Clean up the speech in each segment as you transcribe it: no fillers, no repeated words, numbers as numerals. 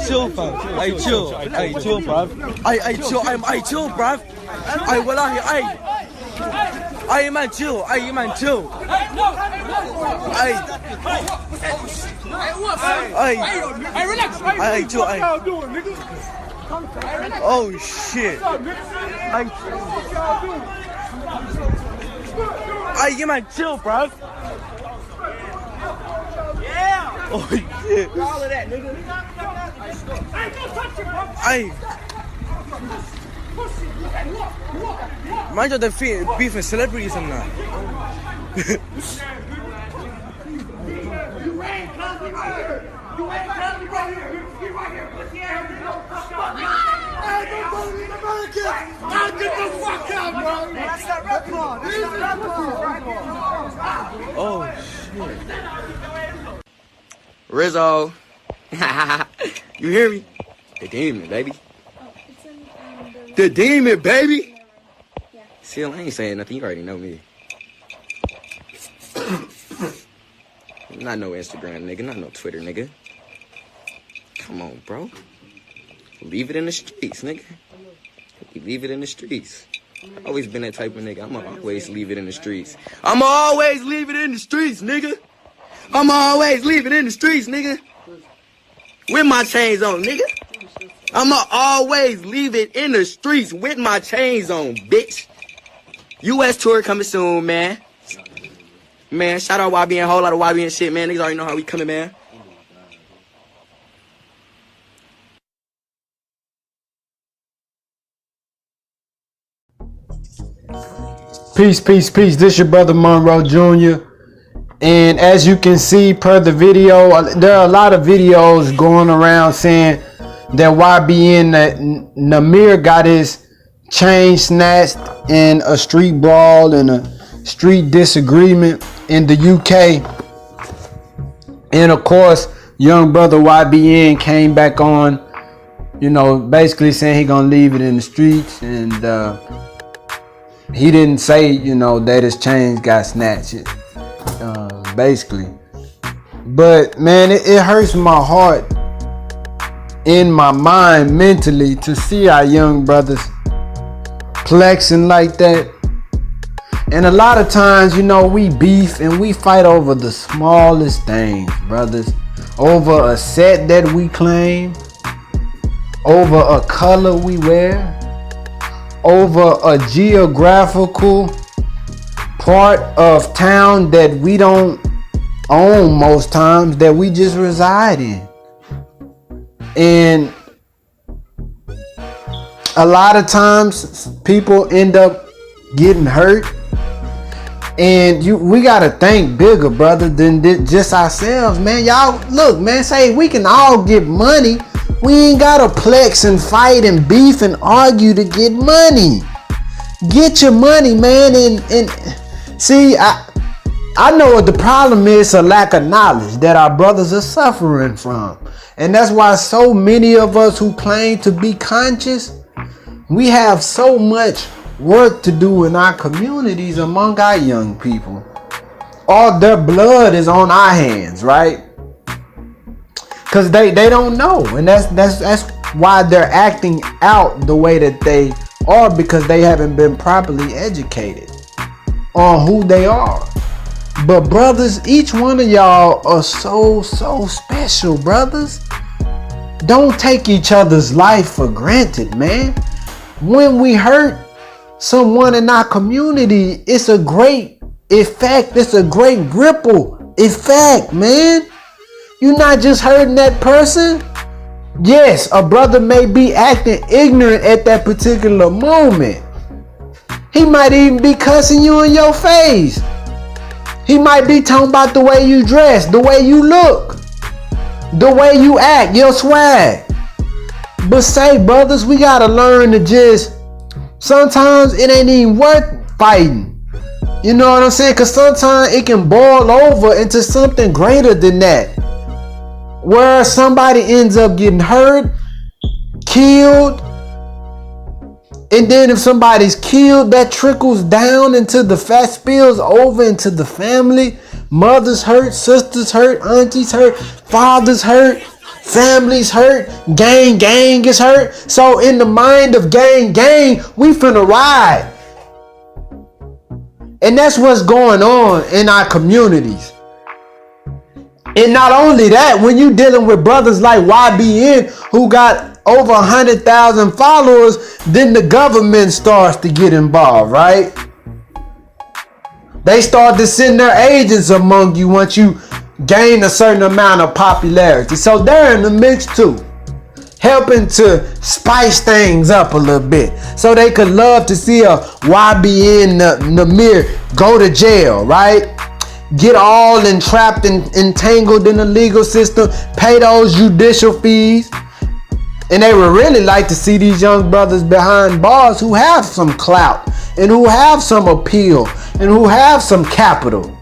chill, fam. Chill, bruv. Chill, bruv. Wallahi, man, chill. Man, chill. Relax. Chill. Oh shit. You man, chill, bruv. Yeah. Oh shit. All of that, nigga. Mind your defeat beefing celebrities and that. Oh shit. Rizzo. You hear me? The demon, baby. The demon, baby. Yeah. See, I ain't saying nothing. You already know me. Not no Instagram, nigga. Not no Twitter, nigga. Come on, bro. Leave it in the streets, nigga. Leave it in the streets. I've always been that type of nigga. I'ma always leave it in the streets. I'ma always leave it in the streets, nigga. I'ma always leave it in the streets, nigga. With my chains on, nigga. I'ma always leave it in the streets with my chains on, bitch. US tour coming soon, man. Man, shout out YBN, whole lot of YBN shit, man. Niggas already know how we coming, man. Peace. This your brother Monroe Jr. And as you can see per the video, there are a lot of videos going around saying that YBN Nahmir got his chain snatched in a street brawl and a street disagreement in the UK. And of course, young brother YBN came back on, you know, basically saying he gonna leave it in the streets, and he didn't say, you know, that his chains got snatched, basically. But man, it hurts my heart in my mind mentally to see our young brothers flexing like that. And a lot of times, you know, we beef and we fight over the smallest things, brothers. Over a set that we claim, over a color we wear, over a geographical part of town that we don't own most times, that we just reside in. And a lot of times people end up getting hurt, and we gotta think bigger, brother, than just ourselves, man. Y'all look, man, say we can all get money. We ain't gotta plex and fight and beef and argue to get money. Get your money, man. And see, I know what the problem is, a lack of knowledge that our brothers are suffering from. And that's why so many of us who claim to be conscious, we have so much work to do in our communities among our young people. All their blood is on our hands, right? Because they don't know. And that's why they're acting out the way that they are, because they haven't been properly educated on who they are. But brothers, each one of y'all are so special, brothers. Don't take each other's life for granted, man. When we hurt someone in our community, it's a great effect. It's a great ripple effect, man. You're not just hurting that person. Yes, a brother may be acting ignorant at that particular moment. He might even be cussing you in your face. He might be talking about the way you dress, the way you look, the way you act, your swag. But say, brothers, we gotta learn to just, sometimes it ain't even worth fighting. You know what I'm saying? Because sometimes it can boil over into something greater than that, where somebody ends up getting hurt, killed. And then if somebody's killed, that trickles down into the spills over into the family. Mothers hurt, sisters hurt, aunties hurt, fathers hurt, families hurt, gang is hurt. So in the mind of gang, we finna ride. And that's what's going on in our communities. And not only that, when you dealing with brothers like YBN who got over 100,000 followers, then the government starts to get involved, right? They start to send their agents among you once you gain a certain amount of popularity. So they're in the mix too, helping to spice things up a little bit. So they could love to see a YBN Nahmir go to jail, right? Get all entrapped and entangled in the legal system, pay those judicial fees. And they would really like to see these young brothers behind bars who have some clout and who have some appeal and who have some capital.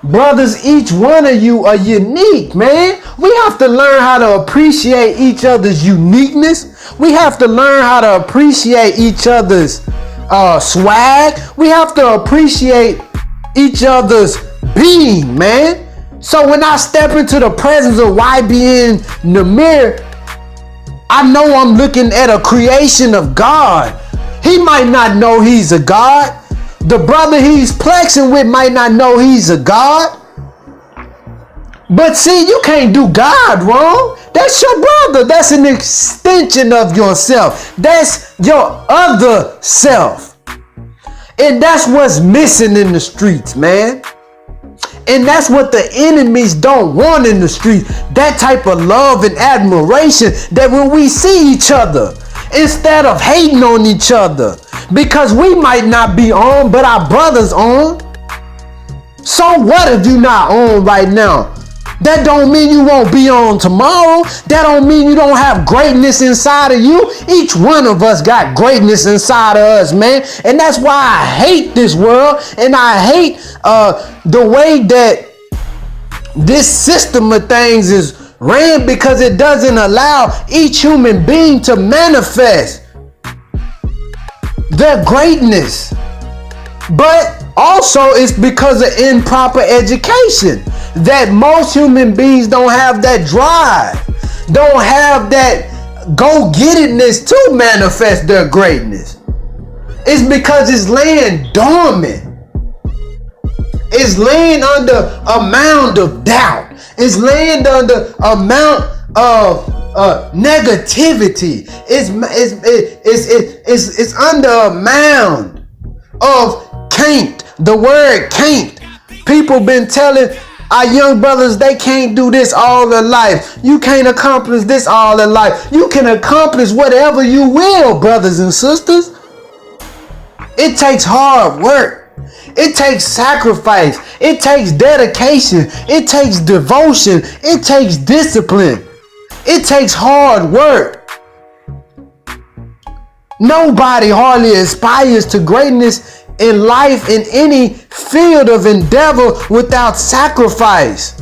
Brothers, each one of you are unique, man. We have to learn how to appreciate each other's uniqueness. We have to learn how to appreciate each other's swag. We have to appreciate each other's being, man. So when I step into the presence of YBN Nahmir, I know I'm looking at a creation of God. He might not know he's a God. The brother he's plexing with might not know he's a God. But see, you can't do God wrong. That's your brother. That's an extension of yourself. That's your other self. And that's what's missing in the streets, man. And that's what the enemies don't want in the streets. That type of love and admiration, that when we see each other, instead of hating on each other, because we might not be on, but our brother's on. So what if you not on right now? That don't mean you won't be on tomorrow. That don't mean you don't have greatness inside of you. Each one of us got greatness inside of us, man. And that's why I hate this world. And I hate the way that this system of things is ran, because it doesn't allow each human being to manifest their greatness. But also it's because of improper education that most human beings don't have that drive, don't have that go-gettedness to manifest their greatness. It's because it's laying dormant. It's laying under a mound of doubt. It's laying under a mount of negativity. It's under a mound of can't. The word can't. People been telling our young brothers they can't do this all their life. You can't accomplish this all their life. You can accomplish whatever you will, brothers and sisters. It takes hard work. It takes sacrifice. It takes dedication. It takes devotion. It takes discipline. It takes hard work. Nobody hardly aspires to greatness in life in any field of endeavor without sacrifice.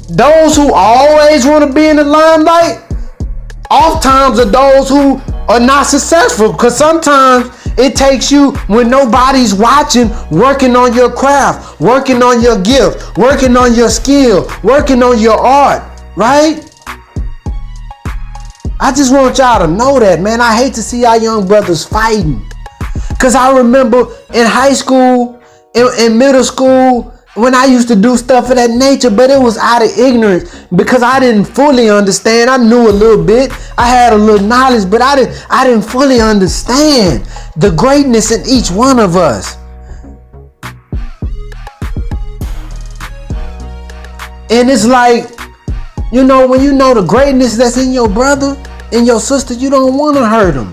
Those who always want to be in the limelight, oftentimes are those who are not successful, because sometimes it takes you, when nobody's watching, working on your craft, working on your gift, working on your skill, working on your art, right? I just want y'all to know that, man. I hate to see our young brothers fighting. Because I remember in high school, in middle school, when I used to do stuff of that nature, but it was out of ignorance, because I didn't fully understand. I knew a little bit. I had a little knowledge, but I didn't fully understand the greatness in each one of us. And it's like, you know, when you know the greatness that's in your brother and your sister, you don't want to hurt them.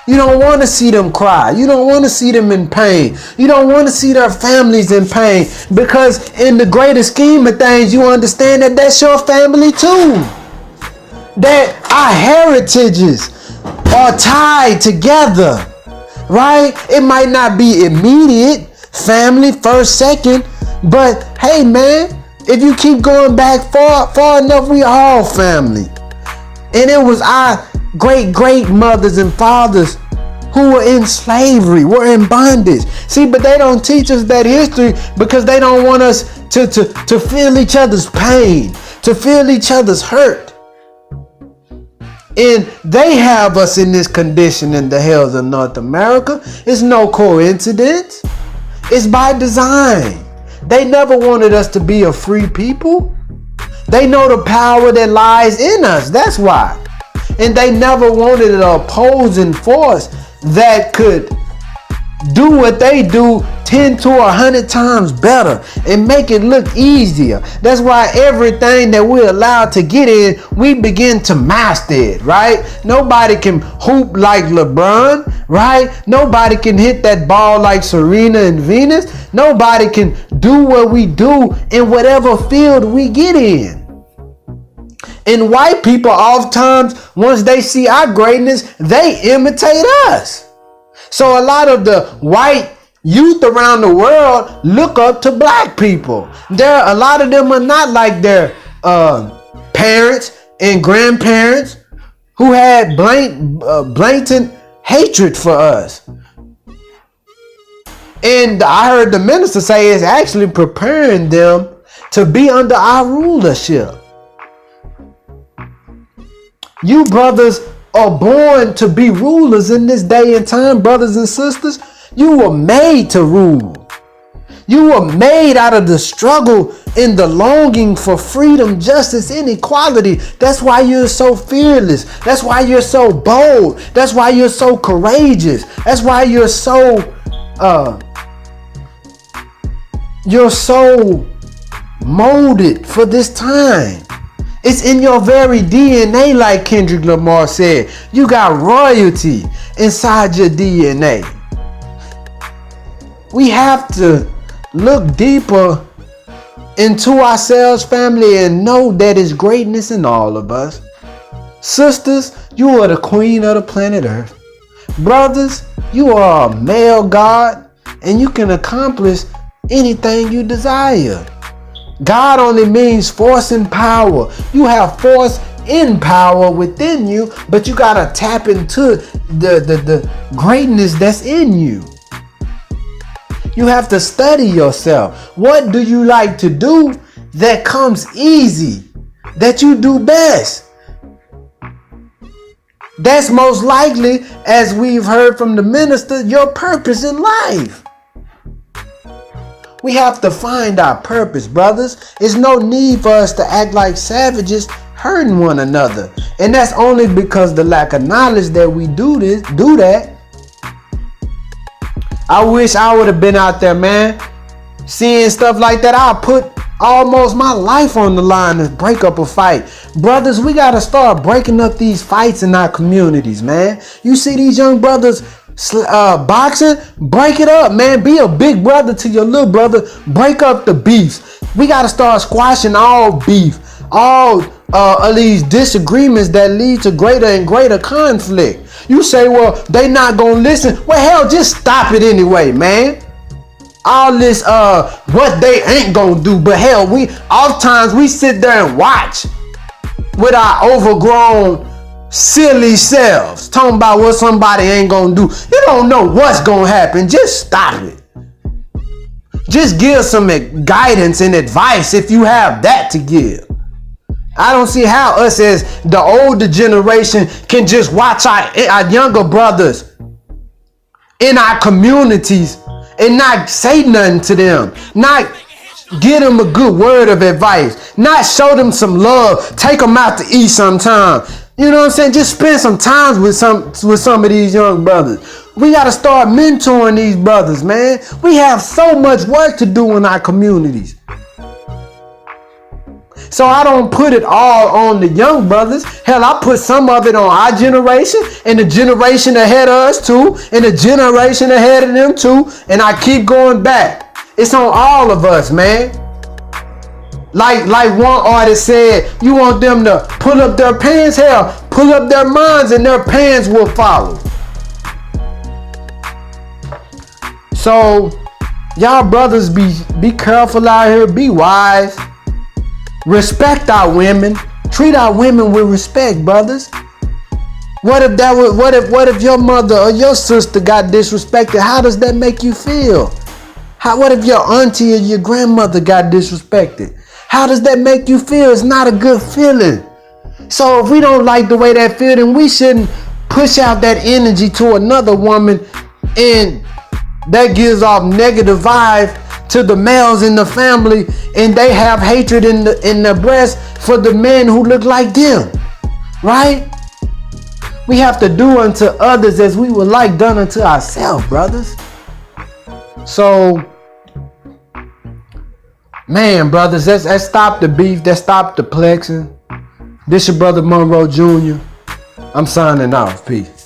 You don't want to see them cry. You don't want to see them in pain. You don't want to see their families in pain, because in the greater scheme of things, you understand that that's your family too. That our heritages are tied together, right? It might not be immediate family, first, second, but hey, man, if you keep going back far enough, we all family. And it was our great mothers and fathers who were in slavery, were in bondage. See, but they don't teach us that history because they don't want us to feel each other's pain, to feel each other's hurt. And they have us in this condition in the hills of North America. It's no coincidence. It's by design. They never wanted us to be a free people. They know the power that lies in us. That's why. And they never wanted an opposing force that could do what they do 10 to 100 times better and make it look easier. That's why everything that we're allowed to get in, we begin to master it, right? Nobody can hoop like LeBron, right? Nobody can hit that ball like Serena and Venus. Nobody can do what we do in whatever field we get in. And white people oftentimes, once they see our greatness, they imitate us. So a lot of the white youth around the world look up to black people. A lot of them are not like their parents and grandparents who had blatant hatred for us. And I heard the minister say it's actually preparing them to be under our rulership. You brothers are born to be rulers in this day and time, brothers and sisters. You were made to rule. You were made out of the struggle and the longing for freedom, justice, and equality. That's why you're so fearless. That's why you're so bold. That's why you're so courageous. That's why you're so molded for this time. It's in your very DNA, like Kendrick Lamar said. You got royalty inside your DNA. We have to look deeper into ourselves, family, and know that there's greatness in all of us. Sisters, you are the queen of the planet Earth. Brothers, you are a male god, and you can accomplish anything you desire. God only means force and power. You have force in power within you, but you gotta tap into the greatness that's in you. You have to study yourself. What do you like to do that comes easy, that you do best? That's most likely, as we've heard from the minister, your purpose in life. We have to find our purpose, brothers. There's no need for us to act like savages hurting one another. And that's only because the lack of knowledge that we do that. I wish I would have been out there, man. Seeing stuff like that, I put almost my life on the line to break up a fight. Brothers, we got to start breaking up these fights in our communities, man. You see these young brothers boxing, break it up, man. Be a big brother to your little brother. Break up the beefs. We got to start squashing all beef, all of these disagreements that lead to greater and greater conflict. You say, well, they not gonna listen. Well, hell, just stop it anyway, man. All this what they ain't gonna do, but hell, oftentimes we sit there and watch with our overgrown silly selves talking about what somebody ain't gonna do. You don't know what's gonna happen. Just stop it. Just give some guidance and advice if you have that to give. I don't see how us as the older generation can just watch our younger brothers in our communities and not say nothing to them, not give them a good word of advice, not show them some love, take them out to eat sometime. You know what I'm saying? Just spend some time with some of these young brothers. We got to start mentoring these brothers, man. We have so much work to do in our communities. So I don't put it all on the young brothers. Hell, I put some of it on our generation and the generation ahead of us too, and the generation ahead of them too, and I keep going back. It's on all of us, man. Like one artist said, you want them to pull up their pants? Hell, pull up their minds and their pants will follow. So y'all brothers, be careful out here, be wise. Respect our women. Treat our women with respect, brothers. What if your mother or your sister got disrespected? How does that make you feel? What if your auntie or your grandmother got disrespected? How does that make you feel? It's not a good feeling. So if we don't like the way that feel, then we shouldn't push out that energy to another woman, and that gives off negative vibe to the males in the family, and they have hatred in their breast for the men who look like them, right? We have to do unto others as we would like done unto ourselves, brothers. So, man, brothers, let's stop the beef. Let's stop the plexing. This your brother Monroe Jr. I'm signing off. Peace.